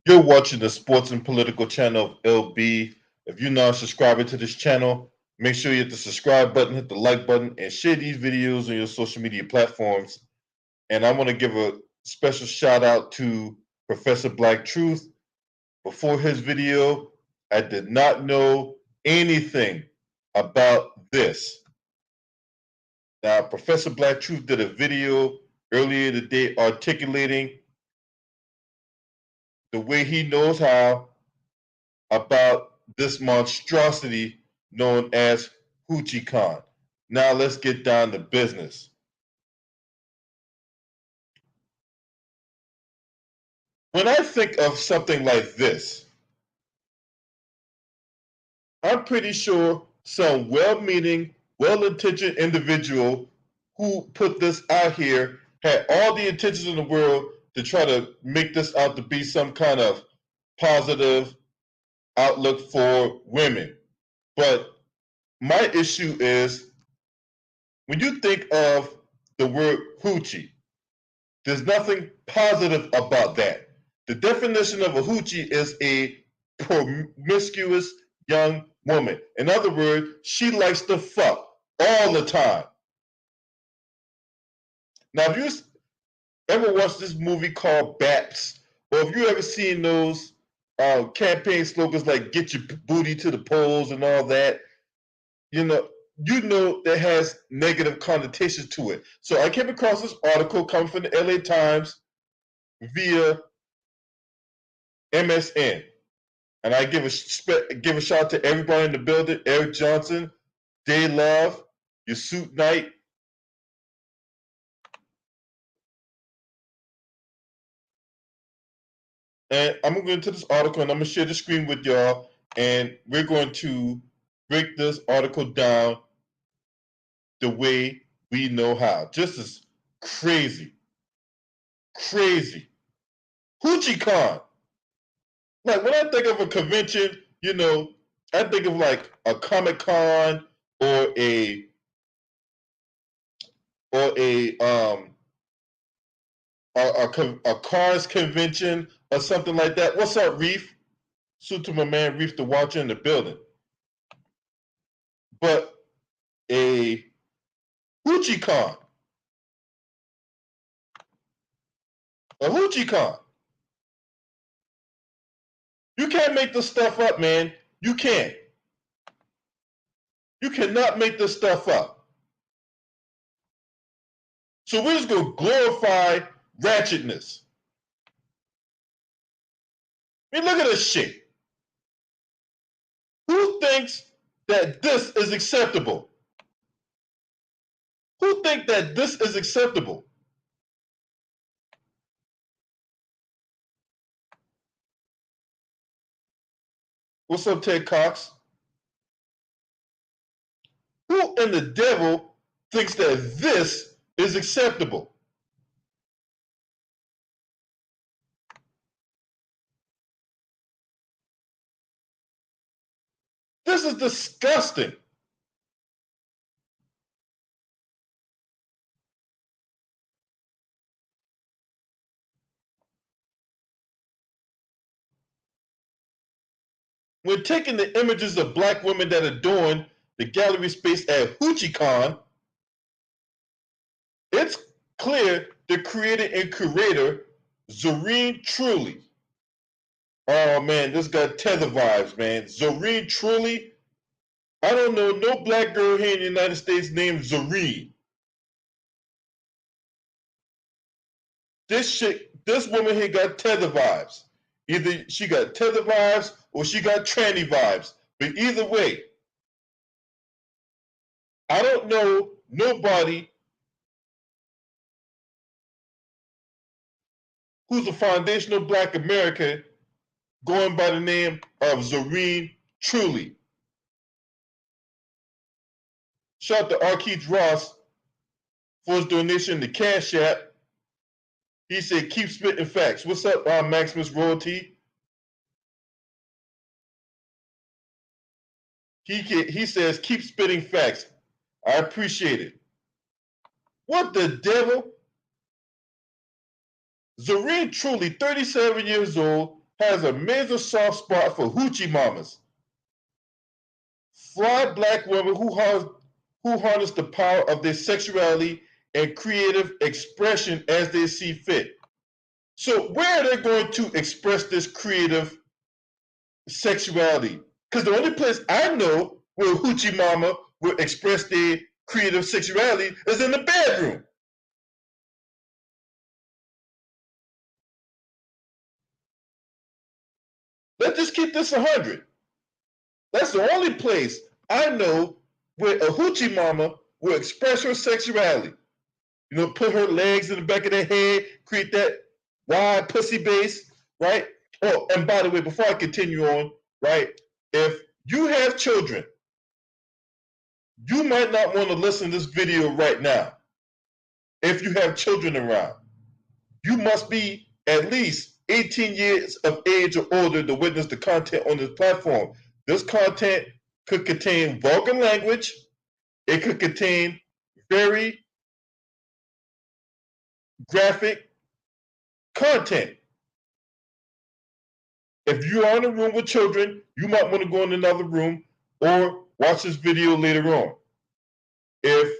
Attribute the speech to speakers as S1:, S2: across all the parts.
S1: You're watching the Sports and Political channel of LB. If you're not subscribing to this channel, make sure you hit the subscribe button, hit the like button, and share these videos on your social media platforms. And I want to give a special shout out to Professor Black Truth. Before his video, I did not know anything about this. Now, Professor Black Truth did a video earlier today articulating the way he knows how about this monstrosity known as Hoochie Khan. Now let's get down to business. When I think of something like this, I'm pretty sure some well-meaning, well-intentioned individual who put this out here had all the intentions in the world to try to make this out to be some kind of positive outlook for women. But my issue is when you think of the word hoochie, there's nothing positive about that. The definition of a hoochie is a promiscuous young woman. In other words, she likes to fuck all the time. Now, if you ever watched this movie called Baps, or if you ever seen those campaign slogans like "Get your booty to the polls" and all that, you know, that has negative connotations to it. So I came across this article coming from the LA Times via MSN, and I give a shout out to everybody in the building: Eric Johnson, Day Love, your suit night. And I'm going to go into this article and I'm going to share the screen with y'all. And we're going to break this article down the way we know how. Just as crazy. Crazy. Hoochie Con. Like when I think of a convention, I think of like a Comic Con or a a cars convention or something like that. What's up, Reef? Suit to my man Reef the Watcher in the building. But a Hoochie Con. A Hoochie Con. You can't make this stuff up, man. You can't. You cannot make this stuff up. So we're just going to glorify ratchetness. I mean, look at this shit. Who thinks that this is acceptable? Who think that this is acceptable? What's up, Ted Cox? Who in the devil thinks that this is acceptable? This is disgusting. When taking the images of black women that adorn the gallery space at HoochieCon, it's clear the creator and curator, Zoreen Truly. Oh man, this got tether vibes, man. Zoreen Truly. I don't know no black girl here in the United States named Zoreen. This woman here got tether vibes. Either she got tether vibes or she got tranny vibes. But either way, I don't know nobody who's a foundational black American going by the name of Zoreen Truly. Shout out to Arkeith Ross for his donation to Cash App. He said, keep spitting facts. What's up, Maximus Royalty? He says, keep spitting facts. I appreciate it. What the devil? Zoreen Truly, 37 years old, has a major soft spot for hoochie mamas. Fly black women who harness the power of their sexuality and creative expression as they see fit. So where are they going to express this creative sexuality? Because the only place I know where hoochie mama will express their creative sexuality is in the bedroom. Let's just keep this 100. That's the only place I know where a hoochie mama will express her sexuality. You know, put her legs in the back of their head, create that wide pussy base, right? Oh, and by the way, before I continue on, right, if you have children, you might not want to listen to this video right now. If you have children around, you must be at least 18 years of age or older to witness the content on this platform. This content could contain vulgar language. It could contain very graphic content. If you are in a room with children, you might want to go in another room or watch this video later on. If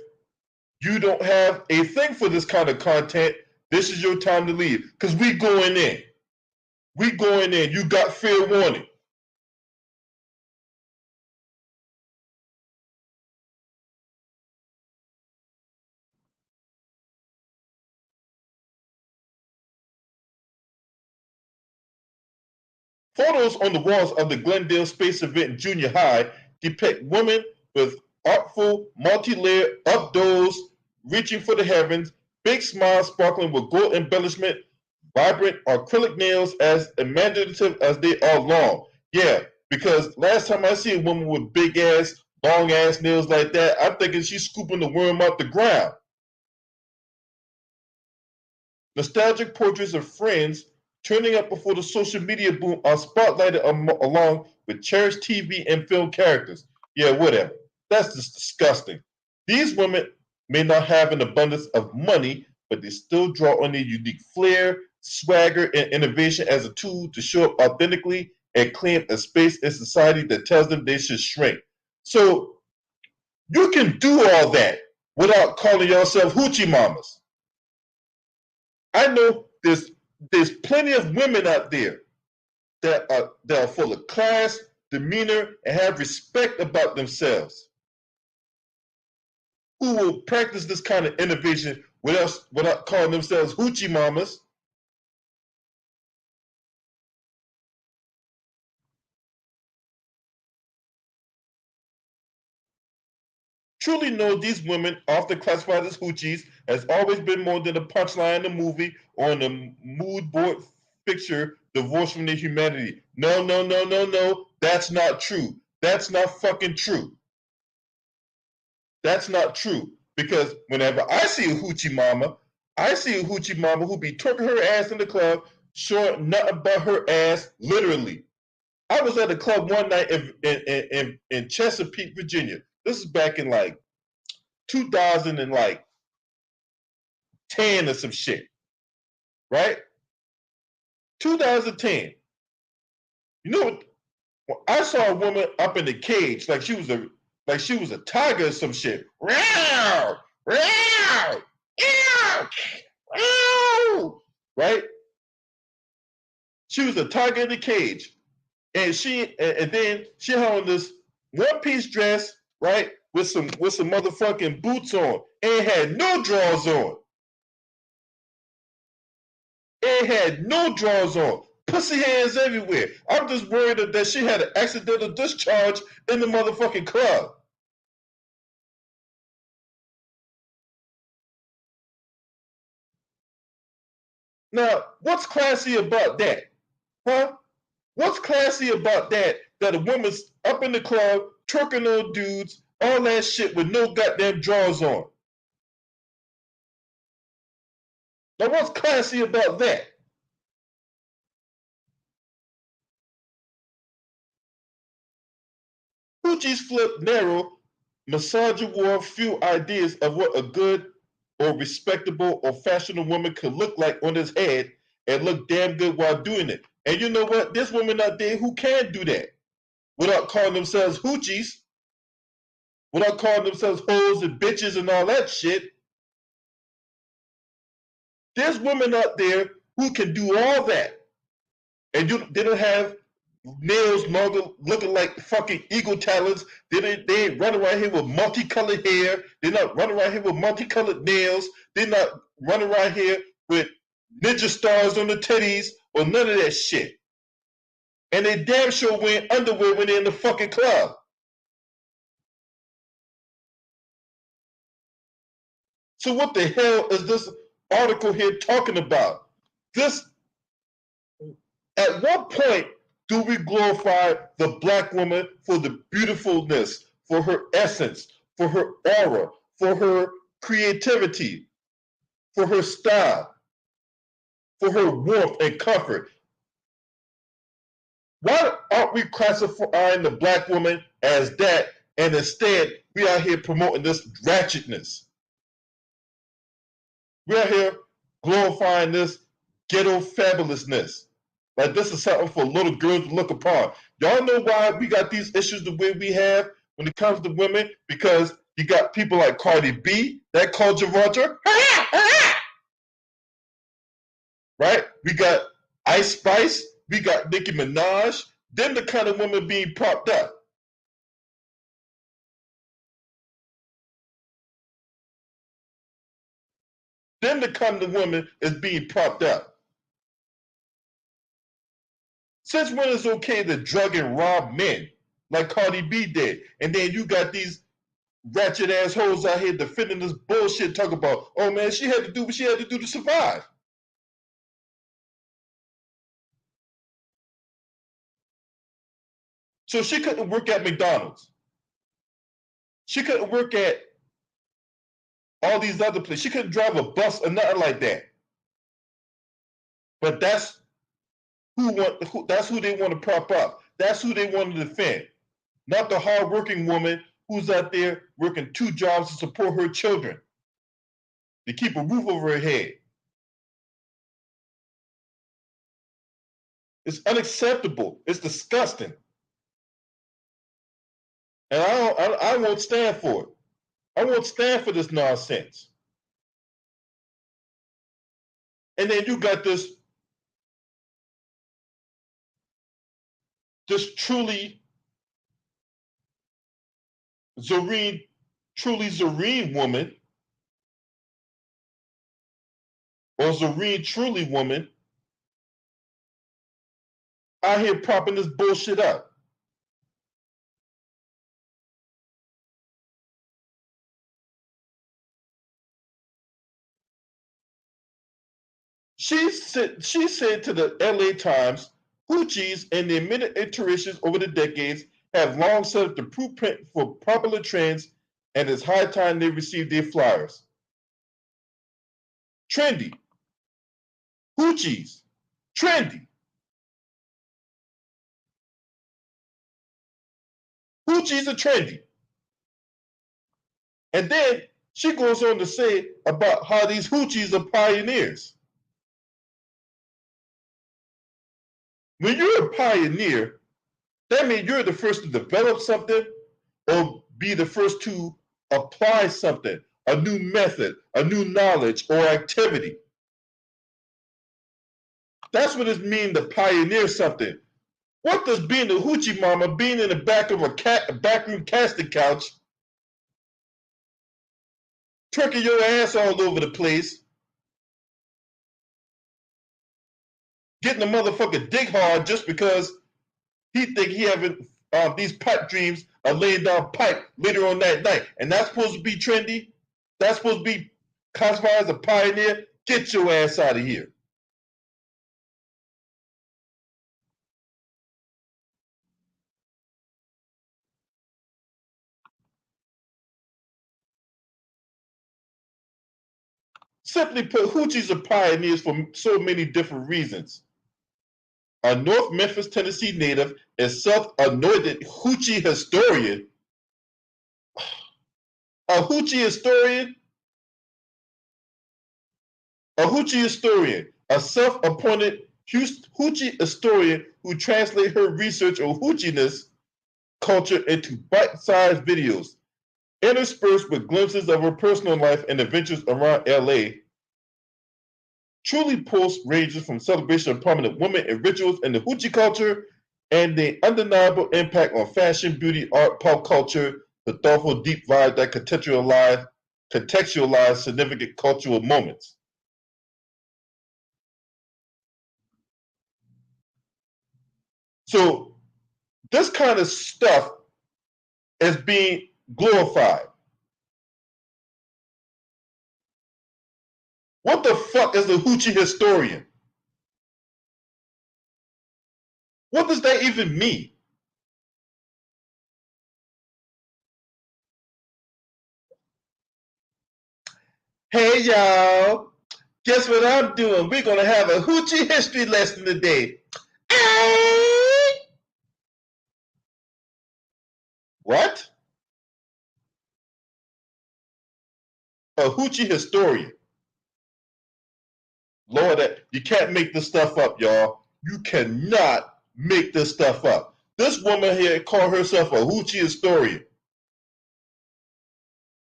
S1: you don't have a thing for this kind of content, this is your time to leave. Because we going in. We going in. You got fair warning. Photos on the walls of the Glendale Space Event Junior High depict women with artful, multi-layered updos reaching for the heavens, big smiles sparkling with gold embellishment, vibrant acrylic nails as imaginative as they are long. Yeah, because last time I see a woman with big ass, long ass nails like that, I'm thinking she's scooping the worm out the ground. Nostalgic portraits of friends turning up before the social media boom are spotlighted along with cherished TV and film characters. Yeah, whatever. That's just disgusting. These women may not have an abundance of money, but they still draw on their unique flair, swagger, and innovation as a tool to show up authentically and claim a space in society that tells them they should shrink. So you can do all that without calling yourself hoochie mamas. I know there's plenty of women out there that are full of class, demeanor, and have respect about themselves, who will practice this kind of innovation without calling themselves hoochie mamas. Truly know these women, often classified as hoochies, has always been more than a punchline in a movie or in a mood board picture divorced from their humanity. No, no, no, no, no. That's not true. That's not fucking true. That's not true. Because whenever I see a hoochie mama, I see a hoochie mama who be twerking her ass in the club, showing nothing but her ass, literally. I was at a club one night in Chesapeake, Virginia. This is back in like 2000 and like 10 or some shit, right? 2010. You know what? Well, I saw a woman up in the cage like she was a tiger or some shit. Row, row, row, row, right? She was a tiger in the cage, and then she had on this one piece dress, right, with some motherfucking boots on, and had no drawers on. It had no drawers on. Pussy hands everywhere. I'm just worried that she had an accidental discharge in the motherfucking club. Now, what's classy about that? Huh? What's classy about that? That a woman's up in the club, twerking on dudes, all that shit with no goddamn drawers on. Now, what's classy about that? Poochie's flip narrow, misogynoir few ideas of what a good or respectable or fashionable woman could look like on his head and look damn good while doing it. And you know what? There's women out there who can do that without calling themselves hoochies, without calling themselves hoes and bitches and all that shit. There's women out there who can do all that. And they don't have nails looking like fucking eagle talons. They ain't running around here with multicolored hair. They're not running around here with multicolored nails. They're not running around here with ninja stars on the titties or none of that shit. And they damn sure wear underwear when they're in the fucking club. So what the hell is this article here talking about? This, at what point do we glorify the black woman for the beautifulness, for her essence, for her aura, for her creativity, for her style, for her warmth and comfort? Why aren't we classifying the black woman as that, and instead we are here promoting this ratchetness? We're here glorifying this ghetto fabulousness. Like this is something for little girls to look upon. Y'all know why we got these issues the way we have when it comes to women? Because you got people like Cardi B, that culture vulture. Right? We got Ice Spice, we got Nicki Minaj. Then the kind of women being propped up. Then the kind of woman is being propped up. Since when is it okay to drug and rob men like Cardi B did? And then you got these ratchet assholes out here defending this bullshit, talking about, oh man, she had to do what she had to do to survive. So she couldn't work at McDonald's. She couldn't work at all these other places. She couldn't drive a bus or nothing like that. But that's that's who they want to prop up. That's who they want to defend. Not the hardworking woman who's out there working 2 jobs to support her children, to keep a roof over her head. It's unacceptable. It's disgusting. And I won't stand for it. I won't stand for this nonsense. And then you got this truly Zareen woman, or Zareen truly woman, out here propping this bullshit up. She said to the LA Times, hoochies and their many iterations over the decades have long set up the blueprint for popular trends, and it's high time they receive their flowers. Trendy. Hoochies. Trendy. Hoochies are trendy. And then she goes on to say about how these hoochies are pioneers. When you're a pioneer, that means you're the first to develop something or be the first to apply something, a new method, a new knowledge or activity. That's what it means to pioneer something. What does being a hoochie mama, being in the back of a backroom casting couch, twerking your ass all over the place, getting a motherfucker dick hard just because he think he having these pipe dreams of laying down pipe later on that night, and that's supposed to be trendy? That's supposed to be classified as a pioneer? Get your ass out of here. Simply put, hoochies are pioneers for so many different reasons. A North Memphis, Tennessee native and self-anointed hoochie historian. A hoochie historian? A hoochie historian, a self-appointed hoochie historian who translated her research on hoochiness culture into bite-sized videos, interspersed with glimpses of her personal life and adventures around LA. Truly posts ranges from celebration of prominent women and rituals in the hoochie culture and the undeniable impact on fashion, beauty, art, pop culture, the thoughtful, deep vibe that contextualize significant cultural moments. So this kind of stuff is being glorified. What the fuck is a hoochie historian? What does that even mean? Hey y'all, guess what I'm doing? We're gonna have a hoochie history lesson today. What? A hoochie historian. Lord, you can't make this stuff up, y'all. You cannot make this stuff up. This woman here called herself a hoochie historian.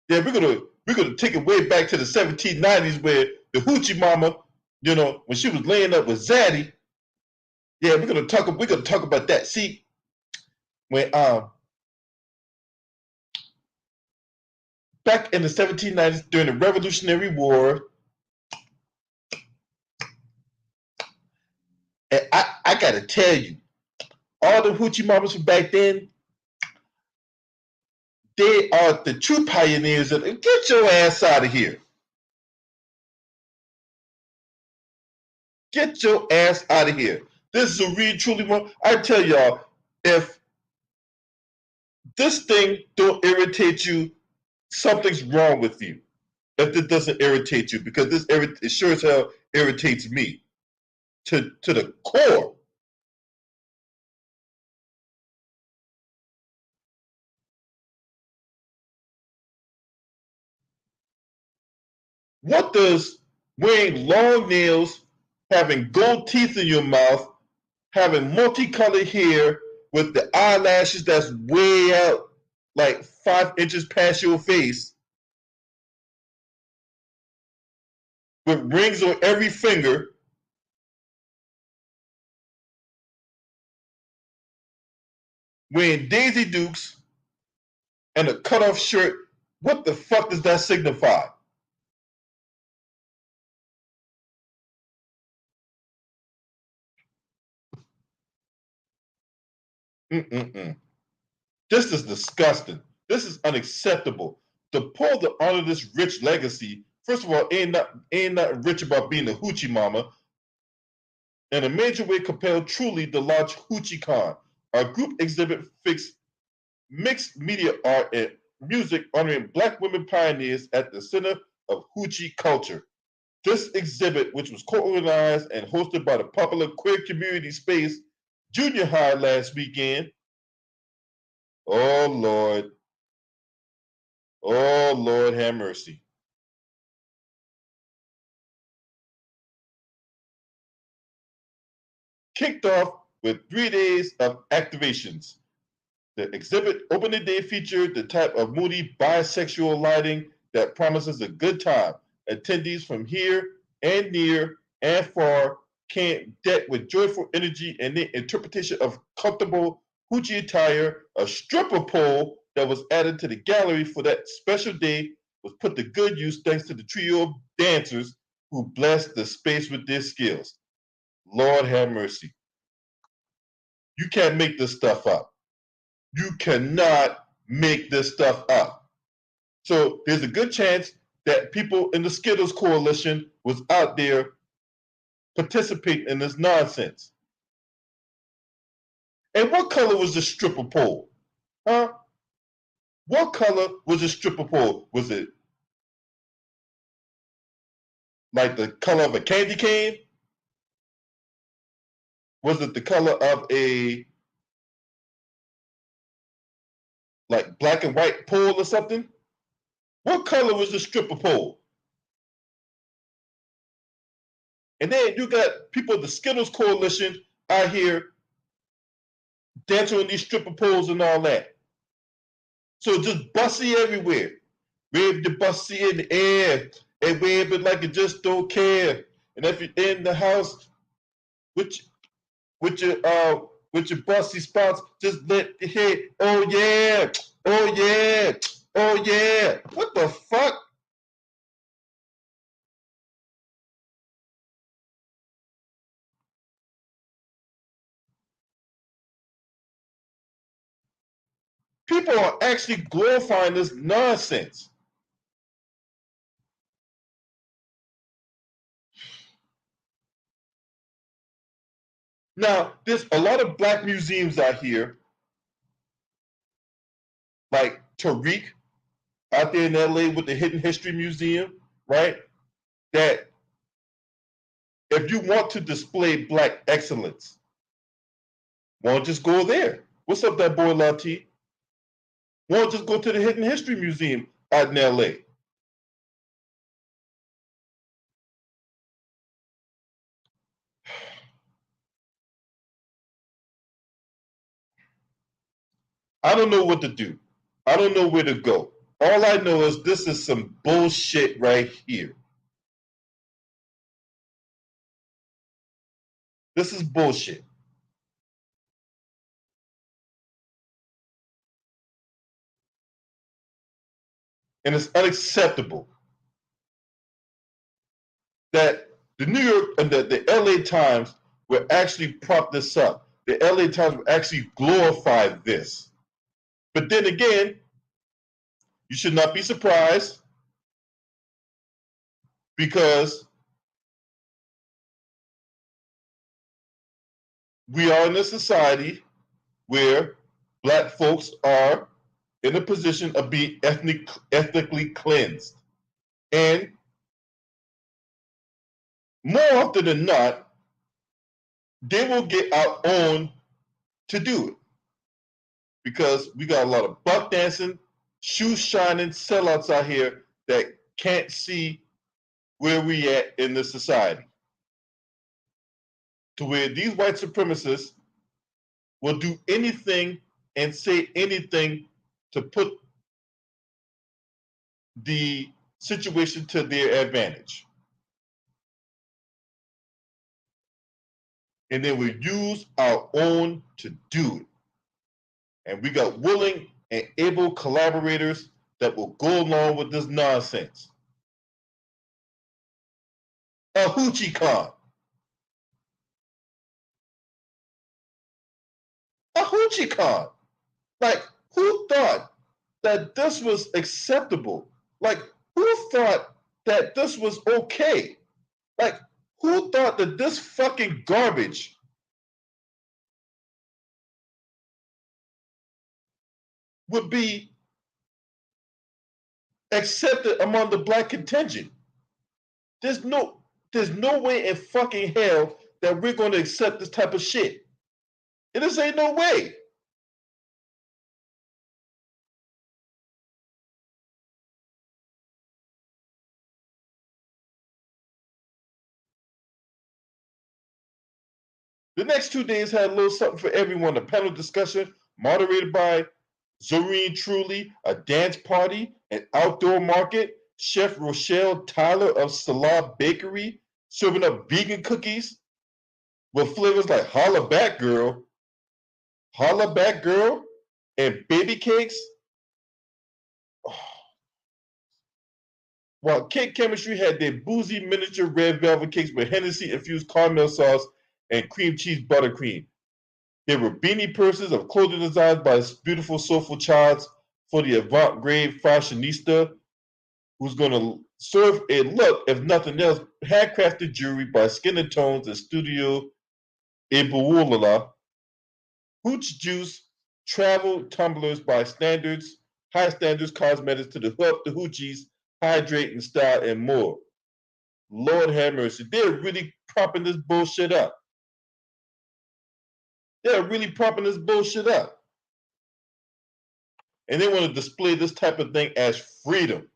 S1: Yeah, we're gonna take it way back to the 1790s where the hoochie mama, when she was laying up with Zaddy. Yeah, we're gonna talk about that. See, when back in the 1790s during the Revolutionary War, and I gotta tell you, all the hoochie mamas from back then, they are the true pioneers of get your ass out of here. Get your ass out of here. This is a real truly one. I tell y'all, if this thing don't irritate you, something's wrong with you. If it doesn't irritate you, because it sure as hell irritates me to the core. What does wearing long nails, having gold teeth in your mouth, having multicolored hair with the eyelashes that's way out like 5 inches past your face, with rings on every finger, wearing Daisy Dukes and a cutoff shirt, what the fuck does that signify? Mm-mm-mm. This is disgusting. This is unacceptable. The poor to honor this rich legacy, first of all, ain't not rich about being a hoochie mama. In a major way compelled truly the large hoochie con. Our group exhibit fixed mixed media art and music honoring Black women pioneers at the center of hoochie culture. This exhibit, which was co-organized and hosted by the popular queer community space Junior High last weekend, oh Lord, oh Lord have mercy. Kicked off with 3 days of activations. The exhibit opening day featured the type of moody bisexual lighting that promises a good time. Attendees from here and near and far came decked with joyful energy and their interpretation of comfortable hoochie attire. A stripper pole that was added to the gallery for that special day was put to good use thanks to the trio of dancers who blessed the space with their skills. Lord have mercy. You can't make this stuff up. You cannot make this stuff up. So there's a good chance that people in the Skittles Coalition was out there participating in this nonsense. And what color was the stripper pole? Huh? What color was the stripper pole? Was it like the color of a candy cane? Was it the color of a like black and white pole or something? What color was the stripper pole? And then you got people of the Skittles Coalition out here dancing on these stripper poles and all that. So just bussy everywhere. Wave the bussy in the air and wave it like you just don't care. And if you're in the house with with your with your bussy spots, just let the head. Oh yeah, oh yeah, oh yeah. What the fuck? People are actually glorifying this nonsense. Now, there's a lot of black museums out here, like Tariq out there in LA with the Hidden History Museum, right? That if you want to display black excellence, won't just go there. What's up, that boy Lati? Won't just go to the Hidden History Museum out in LA. I don't know what to do. I don't know where to go. All I know is this is some bullshit right here. This is bullshit. And it's unacceptable that the New York and the LA Times will actually prop this up. The LA Times will actually glorify this. But then again, you should not be surprised because we are in a society where black folks are in a position of being ethnically cleansed. And more often than not, they will get our own to do it because we got a lot of buck dancing, shoe shining sellouts out here that can't see where we at in this society. To where these white supremacists will do anything and say anything to put the situation to their advantage. And then we use our own to do it. And we got willing and able collaborators that will go along with this nonsense. A hoochie con. A hoochie con. Like, who thought that this was acceptable? Like, who thought that this was okay? Like, who thought that this fucking garbage would be accepted among the black contingent? There's no there's no way in fucking hell that we're going to accept this type of shit. It just ain't no way. The next 2 days had a little something for everyone. A panel discussion moderated by Zoreen Truly, a dance party, an outdoor market, Chef Rochelle Tyler of Salah Bakery serving up vegan cookies with flavors like Holla Back Girl, and baby cakes. While Cake Chemistry had their boozy miniature red velvet cakes with Hennessy infused caramel sauce and cream cheese buttercream. There were beanie purses of clothing designs by this beautiful soulful child for the avant-garde fashionista who's going to serve a look, if nothing else, handcrafted jewelry by Skin and Tones and Studio Ibuwulala, Hooch Juice, travel tumblers by High Standards Cosmetics to the help the Hoochies hydrate and style and more. Lord have mercy. They're really propping this bullshit up. They're really propping this bullshit up. And they want to display this type of thing as freedom.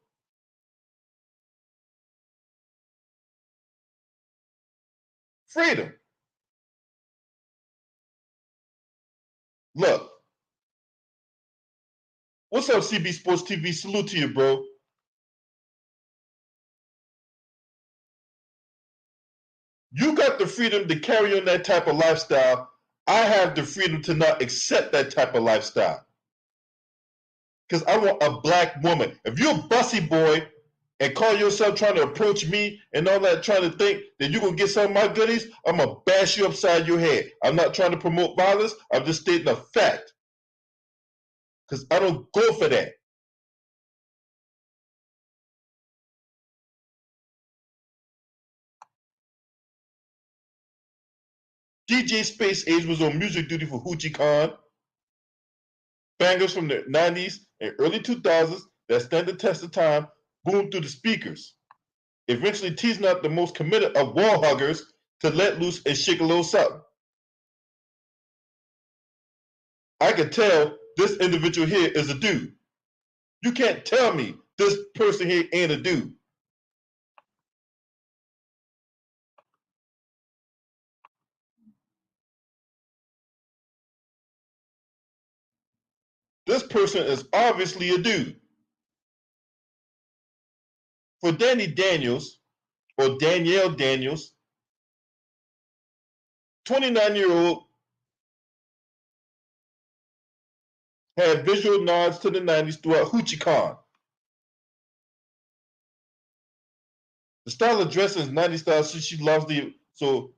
S1: Freedom. Look, what's up, CB Sports TV? Salute to you, bro. You got the freedom to carry on that type of lifestyle. I have the freedom to not accept that type of lifestyle. Because I want a black woman. If you're a bussy boy and call yourself trying to approach me and all that, trying to think that you're going to get some of my goodies, I'm going to bash you upside your head. I'm not trying to promote violence. I'm just stating a fact. Because I don't go for that. DJ Space Age was on music duty for Hoochie Khan. Bangers from the 90s and early 2000s that stand the test of time boomed through the speakers, eventually teasing out the most committed of wall huggers to let loose and shake a little something. I can tell this individual here is a dude. You can't tell me this person here ain't a dude. This person is obviously a dude. For Danny Daniels, or Danielle Daniels, 29-year-old, had visual nods to the 90s throughout Hoochie Khan. The style of dressing is 90s style, so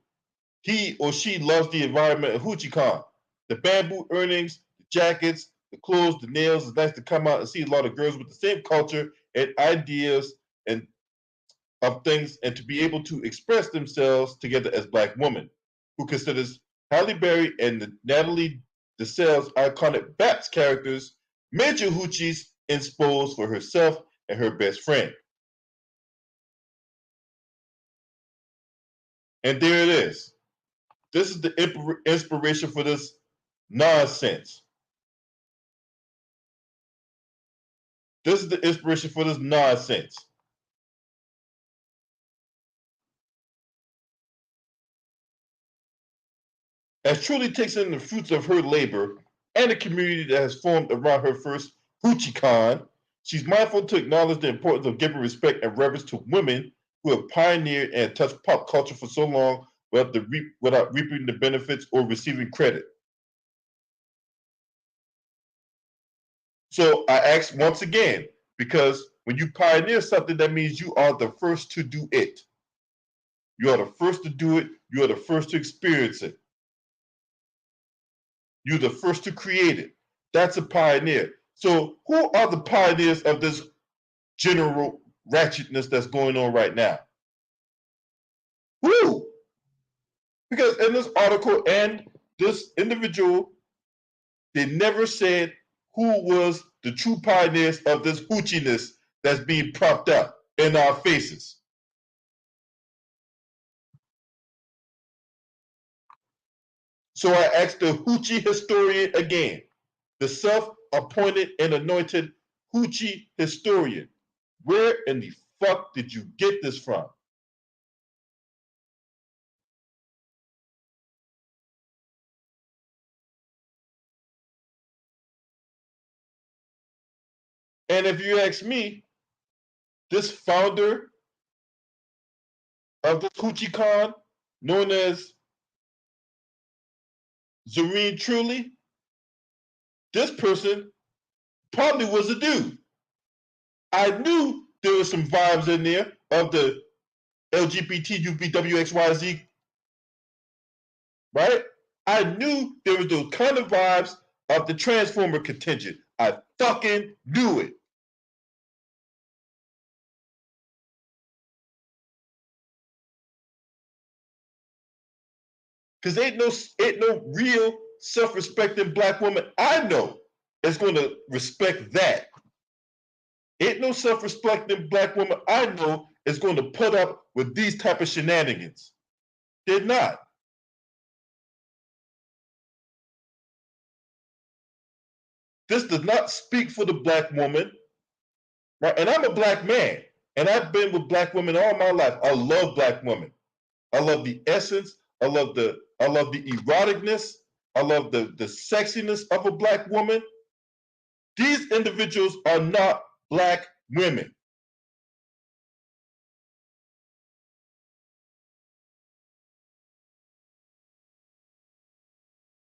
S1: he or she loves the environment of Hoochie Khan. The bamboo earrings, the jackets, the clothes, the nails. It's nice to come out and see a lot of girls with the same culture and ideas and of things, and to be able to express themselves together as black women, who considers Halle Berry and Natalie Dessell's iconic Babs characters major hoochies exposed for herself and her best friend. And there it is. This is the inspiration for this nonsense. This is the inspiration for this nonsense. As Truly takes in the fruits of her labor and the community that has formed around her first Hoochie Con, she's mindful to acknowledge the importance of giving respect and reverence to women who have pioneered and touched pop culture for so long without reaping the benefits or receiving credit. So I ask once again, because when you pioneer something, that means you are the first to do it. You are the first to do it. You are the first to experience it. You're the first to create it. That's a pioneer. So who are the pioneers of this general ratchetness that's going on right now? Who? Because in this article and this individual, they never said who was the true pioneers of this hoochiness that's being propped up in our faces. So I asked the hoochie historian again, the self-appointed and anointed hoochie historian, where in the fuck did you get this from? And if you ask me, this founder of this hoochie con, known as Zareen Truly, this person probably was a dude. I knew there was some vibes in there of the LGBTQBWXYZ, right? I knew there was those kind of vibes of the Transformer contingent. I fucking knew it. Because ain't no real self-respecting black woman I know is going to respect that. Ain't no self-respecting black woman I know is going to put up with these type of shenanigans. They're not. This does not speak for the black woman, right? And I'm a black man, and I've been with black women all my life. I love black women. I love the essence. I love the eroticness. I love the sexiness of a black woman. These individuals are not black women.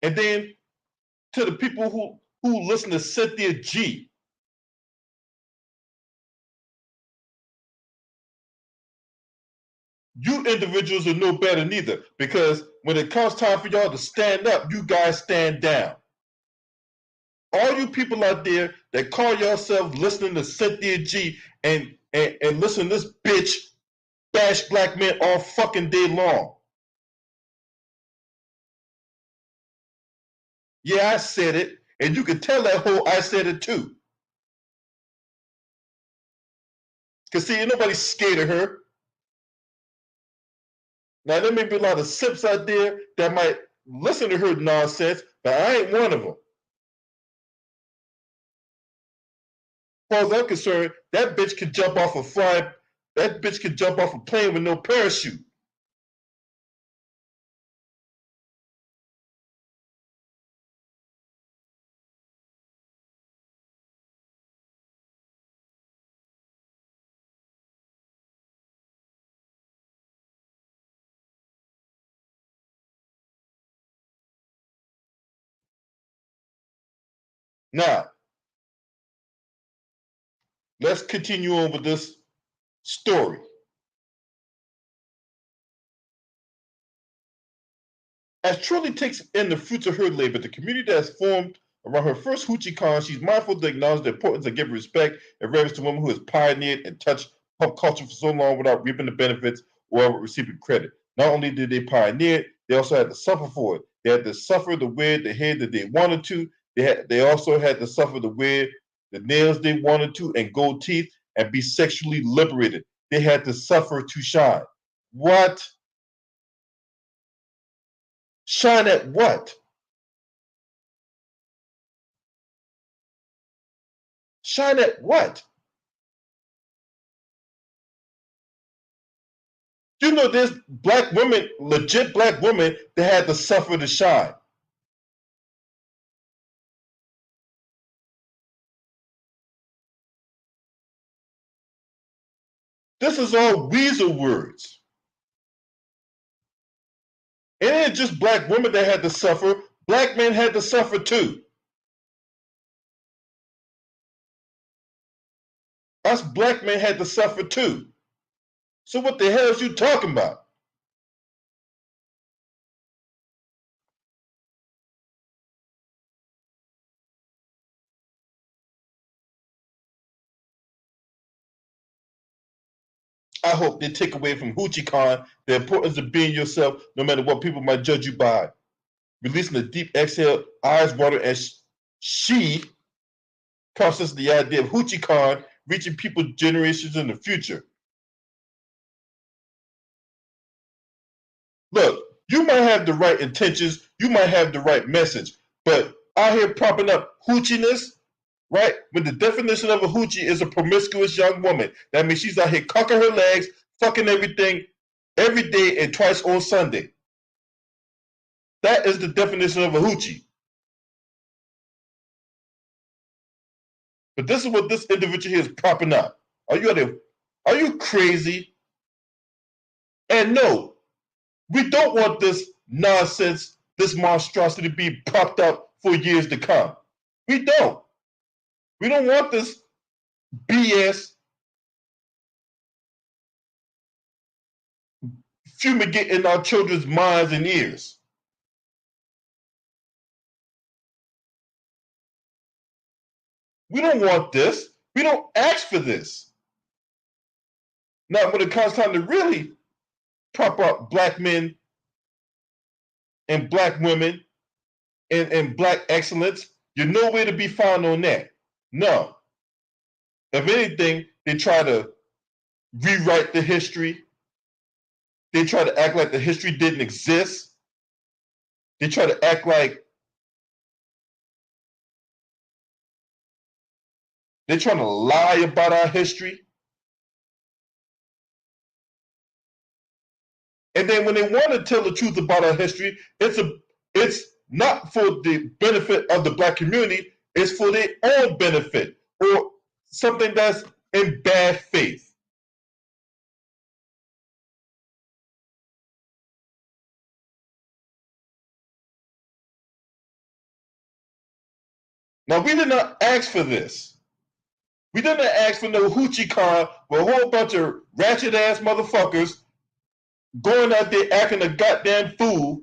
S1: And then to the people who listen to Cynthia G, you individuals are no better neither, because when it comes time for y'all to stand up, you guys stand down. All you people out there that call yourselves listening to Cynthia G and listen to this bitch bash black men all fucking day long. Yeah, I said it, and you can tell that hoe I said it too. Cause see, ain't nobody scared of her. Now there may be a lot of sips out there that might listen to her nonsense, but I ain't one of them. As far as I'm concerned, that bitch could jump off a fly. That bitch could jump off a plane with no parachute. Now, let's continue on with this story. As Truly takes in the fruits of her labor, the community that has formed around her first Hoochie Con, she's mindful to acknowledge the importance of giving respect and reverence to women who has pioneered and touched pop culture for so long without reaping the benefits or receiving credit. Not only did they pioneer it, they also had to suffer for it. They had to suffer to wear the hair that they wanted to. They also had to suffer to wear the nails they wanted to and gold teeth and be sexually liberated. They had to suffer to shine. What? Shine at what? Shine at what? You know, there's black women, legit black women, that had to suffer to shine. This is all weasel words. It ain't just black women that had to suffer. Black men had to suffer too. Us black men had to suffer too. So what the hell is you talking about? I hope they take away from Hoochie Khan the importance of being yourself, no matter what people might judge you by. Releasing a deep exhale, eyes water, as she processes the idea of Hoochie Khan reaching people generations in the future. Look, you might have the right intentions, you might have the right message, but out here propping up hoochiness, right? When the definition of a hoochie is a promiscuous young woman, that means she's out here cocking her legs, fucking everything, every day and twice on Sunday. That is the definition of a hoochie. But this is what this individual here is propping up. Are you crazy? And no, we don't want this nonsense, this monstrosity to be propped up for years to come. We don't. We don't want this BS fumigating our children's minds and ears. We don't want this. We don't ask for this. Now, when it comes time to really prop up black men and black women and black excellence, you're nowhere to be found on that. No. If anything, they try to rewrite the history. They try to act like the history didn't exist. They try to act like they're trying to lie about our history. And then when they want to tell the truth about our history, it's not for the benefit of the black community, it's for their own benefit or something that's in bad faith. Now, we did not ask for this. We didn't ask for no hoochie car with a whole bunch of ratchet ass motherfuckers going out there acting a goddamn fool,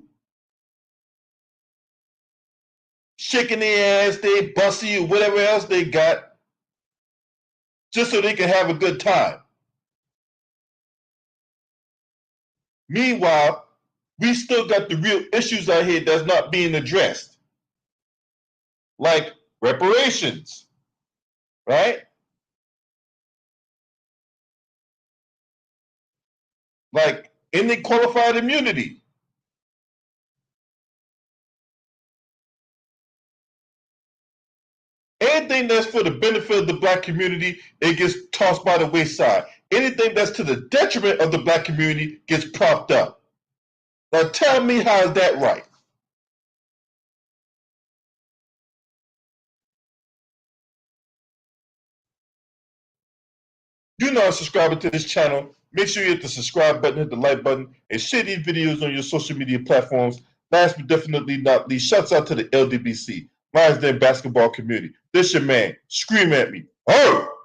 S1: shaking their ass, they bussy or whatever else they got, just so they can have a good time. Meanwhile, we still got the real issues out here that's not being addressed, like reparations, right? Like any qualified immunity. Anything that's for the benefit of the black community, it gets tossed by the wayside. Anything that's to the detriment of the black community gets propped up. Now tell me, how is that right? You're not subscribing to this channel, make sure you hit the subscribe button, hit the like button, and share these videos on your social media platforms. Last but definitely not least, shouts out to the LDBC, Lions Den Basketball Community. This your man. Scream at me. Oh!